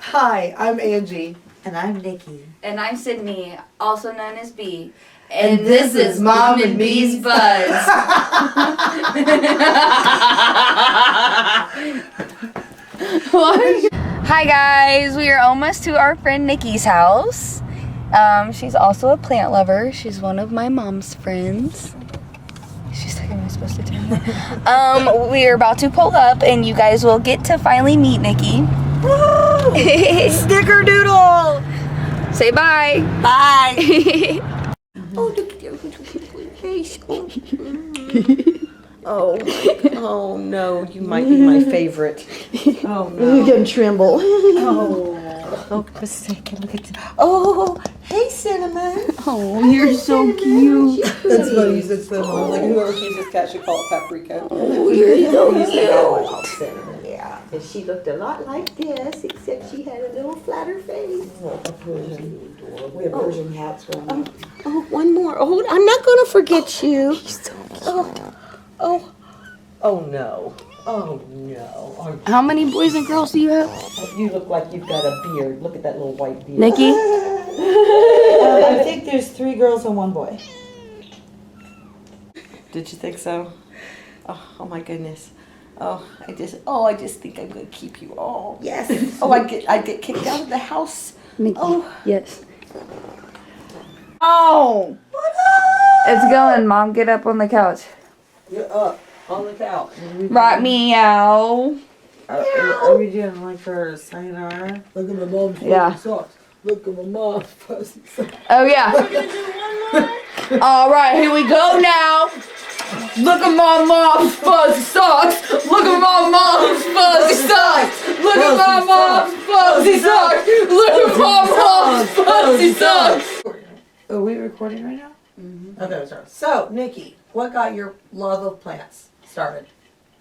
Hi, I'm Angie. And I'm Nikki. And I'm Sydney, also known as B. And this is Mom and B's Buzz. Hi guys, we are almost to our friend Nikki's house. She's also a plant lover. She's one of my mom's friends. She's like, am I supposed to tell you? We are about to pull up, and you guys will get to finally meet Nikki. Snickerdoodle! Say bye. Bye! Oh no, you might be my favorite. Oh no. You can tremble. Oh, for a second, look at Oh, hey Cinnamon. Oh, you're so cute. That's funny you said Cinnamon. Like whoever keeps this cat should call it Paprika. Oh, you're so cute. Cinnamon, yeah. And she looked a lot like this, except she had a little flatter face. A Persian. We have Persian cats growing up. Oh, one more. Oh, I'm not gonna forget you. She's so cute. Oh no. Oh no. How many boys and girls do you have? You look like you've got a beard. Look at that little white beard. Nikki? I think there's 3 girls and 1 boy. Did you think so? Oh my goodness. I just think I'm gonna keep you all. Yes. Oh, I get kicked out of the house. Nikki. Oh. Yes. Oh! It's going, Mom. Get up on the couch. You're up on the couch. Rock me out. Are we doing like for sayonara? Look at my mom's Yeah. socks. Look at my mom's fuzzy socks. Oh, yeah. All right, here we go now. Look at my mom's fuzzy socks. Look at my mom's fuzzy socks. Look at my mom's fuzzy socks. Look at my mom's fuzzy socks. Are we recording right now? Mm-hmm. Okay, sorry. So, Nikki, what got your love of plants started?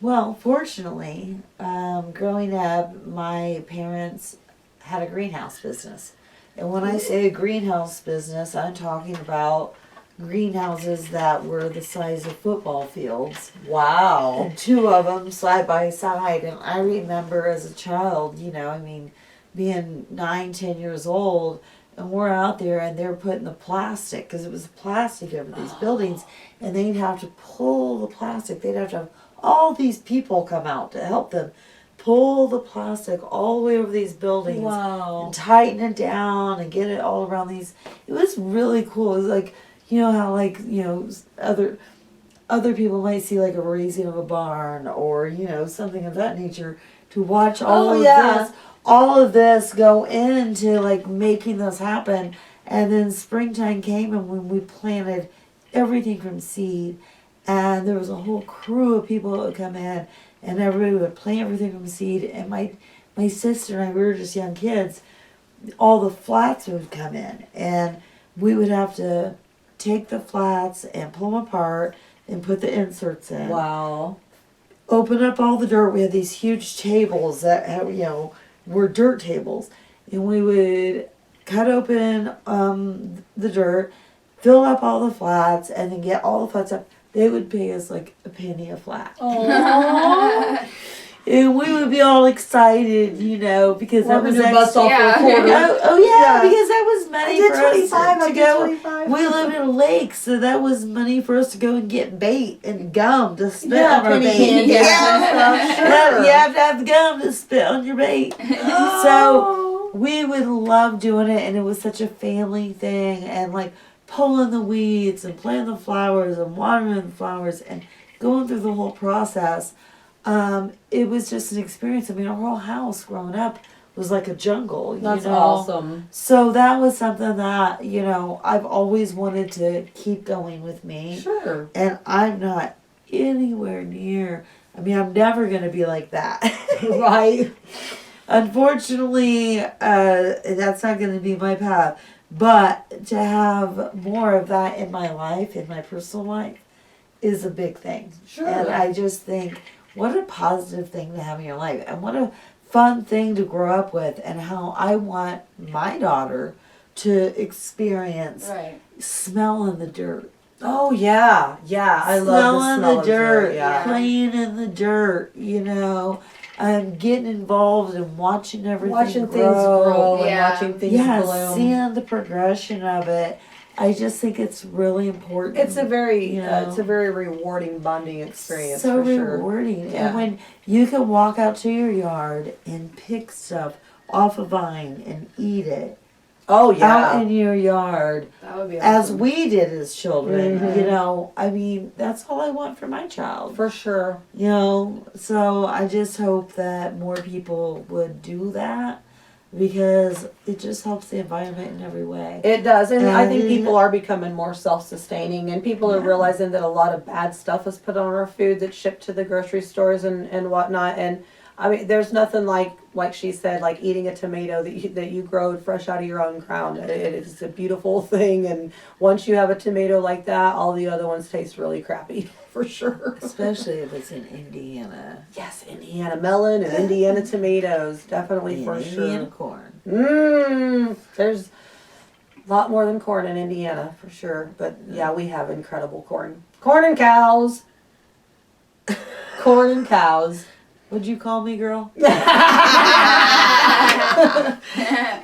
Well, fortunately, growing up, my parents had a greenhouse business. And when I say a greenhouse business, I'm talking about greenhouses that were the size of football fields. Wow. And 2 of them side by side. And I remember as a child, being 9, 10 years old, and we're out there and they're putting the plastic, because it was plastic over these buildings, and they'd have to pull the plastic. They'd have to have all these people come out to help them pull the plastic all the way over these buildings. Wow. And tighten it down and get it all around these. It was really cool. It was like, you know how other people might see like a raising of a barn or, something of that nature, to watch all of this go into like making this happen. And then springtime came, and when we planted everything from seed, and there was a whole crew of people that would come in, and everybody would plant everything from seed. And my sister and I, we were just young kids, all the flats would come in, and we would have to take the flats and pull them apart and put the inserts in. Wow. Open up all the dirt. We had these huge tables that have, were dirt tables, and we would cut open the dirt, fill up all the flats, and then get all the flats up. They would pay us like a penny a flat. And we would be all excited, because that was bust off Yeah. for a quarter. Yeah, because that was money for us 25. to go. We lived in a lake, so that was money for us to go and get bait and gum to spit on our penny bait. candy. Yeah, you have to have gum to spit on your bait. So we would love doing it, and it was such a family thing, and like pulling the weeds and planting the flowers and watering the flowers and going through the whole process. It was just an experience. I mean, our whole house growing up was like a jungle. That's awesome. So that was something that, I've always wanted to keep going with me. Sure. And I'm not anywhere near, I'm never going to be like that. Right. Unfortunately, that's not going to be my path. But to have more of that in my life, in my personal life, is a big thing. Sure. And I just think, what a positive thing to have in your life, and what a fun thing to grow up with, and how I want my daughter to experience smelling the dirt. Oh yeah, I love the smell of dirt. Playing in the dirt, getting involved and watching everything Watching grow. things grow and Yeah. watching things Yeah, bloom. seeing the progression of it. I just think it's really important. It's a very, You know. it's a very rewarding bonding experience so for sure. rewarding. Yeah. And when you can walk out to your yard and pick stuff off a vine and eat it Oh out yeah. in your yard, That would be as awesome. we did as children, Mhm. you know, I mean, that's all I want for my child. For sure. You know, so I just hope that more people would do that because it just helps the environment in every way. It does, and I think And- people are becoming more self-sustaining, and people are Yeah. realizing that a lot of bad stuff is put on our food that's shipped to the grocery stores and whatnot. And I mean, there's nothing like she said, like eating a tomato that you grow fresh out of your own ground. It is a beautiful thing, and once you have a tomato like that, all the other ones taste really crappy for sure. Especially if it's in Indiana. Yes, Indiana melon and Indiana tomatoes, definitely And for Indiana sure. corn. There's a lot more than corn in Indiana for sure, but yeah, we have incredible corn. Corn and cows. Corn and cows. What'd you call me, girl? It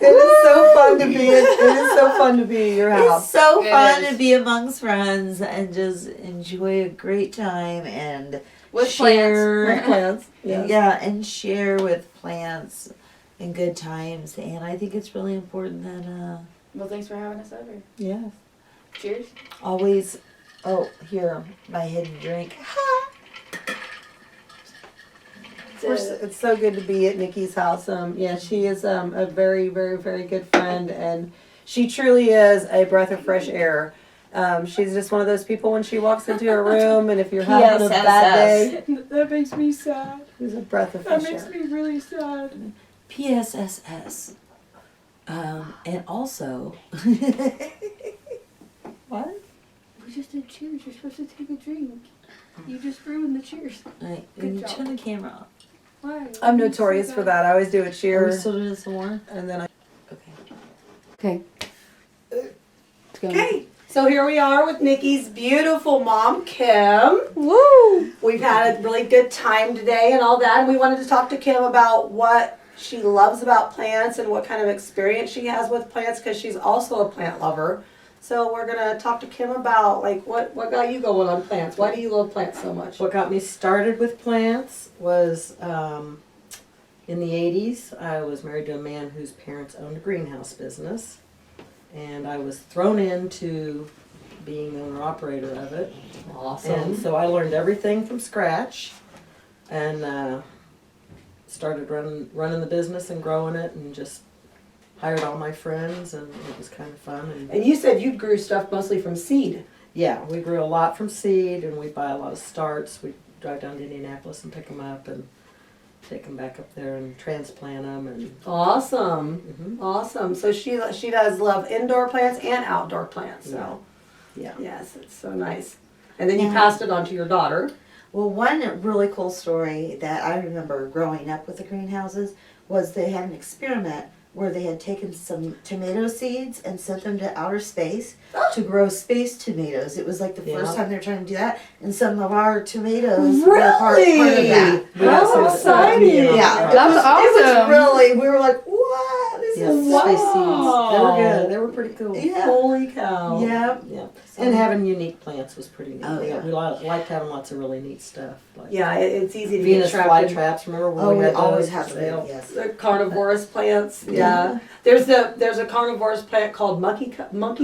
is so fun to be. It is so fun to be at your It's house. so It fun is. to be amongst friends and just enjoy a great time and With share. With plants. Yes. Yeah, and share with plants and good times. And I think it's really important that Well, thanks for having us over. Yes. Cheers. always. Oh, here, my hidden drink. It's so good to be at Nikki's house. Yeah, she is a very, very, very good friend, and she truly is a breath of fresh air. She's just one of those people when she walks into a room, and if you're having a bad day, That makes me sad. she's a breath of That fresh makes air. me really sad. PSSS. And also. What? We just did cheers. You're supposed to take a drink. You just ruined the cheers. Right, Good you job. turn the camera off. Why? I'm notorious for that. I always do a Are we cheer, still doing some more? and then I. Okay. Okay. Okay, so here we are with Nikki's beautiful mom, Kim. Woo! We've had a really good time today and all that, and we wanted to talk to Kim about what she loves about plants and what kind of experience she has with plants, because she's also a plant lover. So we're gonna talk to Kim about like what got you going on plants. Why do you love plants so much? What got me started with plants was in the 80s. I was married to a man whose parents owned a greenhouse business, and I was thrown into being the owner operator of it. And so I learned everything from scratch, and started running the business and growing it, and just hired all my friends, and it was kind of fun. And you said you grew stuff mostly from seed. Yeah, we grew a lot from seed, and we buy a lot of starts. We drive down to Indianapolis and pick them up and take them back up there and transplant them. And Awesome, awesome. So she does love indoor plants and outdoor plants. So yeah, yes, it's so nice. And then you Yeah. passed it on to your daughter. Well, one really cool story that I remember growing up with the greenhouses was they had an experiment where they had taken some tomato seeds and sent them to outer space to grow space tomatoes. It was like the first Yeah. time they were trying to do that, and some of our tomatoes were part of Really? that. We got some of the stuff exciting. being on the Yeah, front. That's it was awesome. really, we were like, what? This Yeah, is space seeds. They Wow. were good. They were pretty cool. Yeah. Holy cow. Yeah. Yeah. And having unique plants was pretty neat. Oh, yeah. We liked having lots of really neat stuff. Like Yeah, it's easy to Venus get trapped in flytraps. Remember when Oh, we we had always those have for to, sale? yes. the carnivorous plants. Yeah. Yeah. There's a carnivorous plant called monkey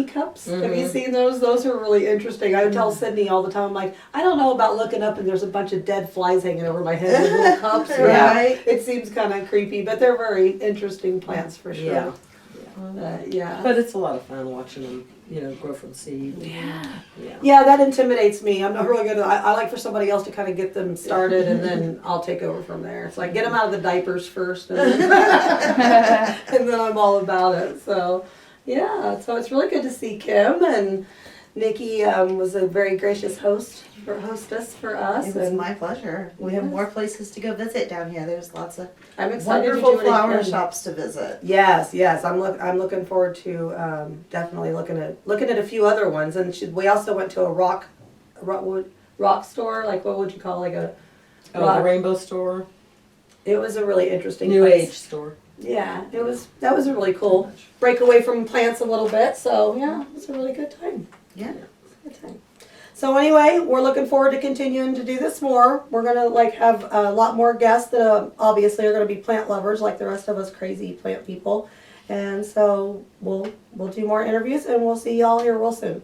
cups. Have you Mhm. seen those? Those are really interesting. I would tell Sydney all the time, I'm like, I don't know about looking up and there's a bunch of dead flies hanging over my head with little cups. Yeah. Right? It seems kind of creepy, but they're very interesting plants for sure. Yeah. Yeah. But it's a lot of fun watching them, grow from seed. Yeah. Yeah. Yeah, that intimidates me. I'm not really good at I like for somebody else to kind of get them started and then I'll take over from there. It's like get them out of the diapers first and then, and then I'm all about it. So, yeah, so it's really good to see Kim, and Nikki was a very gracious hostess for us. It was and my pleasure. We have more places to go visit down here. There's lots of I'm excited wonderful to do it flower again. shops to visit. Yes, yes. I'm looking forward to definitely looking at a few other ones. And we also went to a rock store. Like what would you call like a Oh, rock- the Rainbow Store. It was a really interesting New place. Age store. Yeah, that was a really cool break away from plants a little bit. So yeah, it was a really good time. Yeah. Good time. So anyway, we're looking forward to continuing to do this more. We're gonna have a lot more guests that obviously are gonna be plant lovers like the rest of us crazy plant people. And so we'll do more interviews and we'll see y'all here real soon.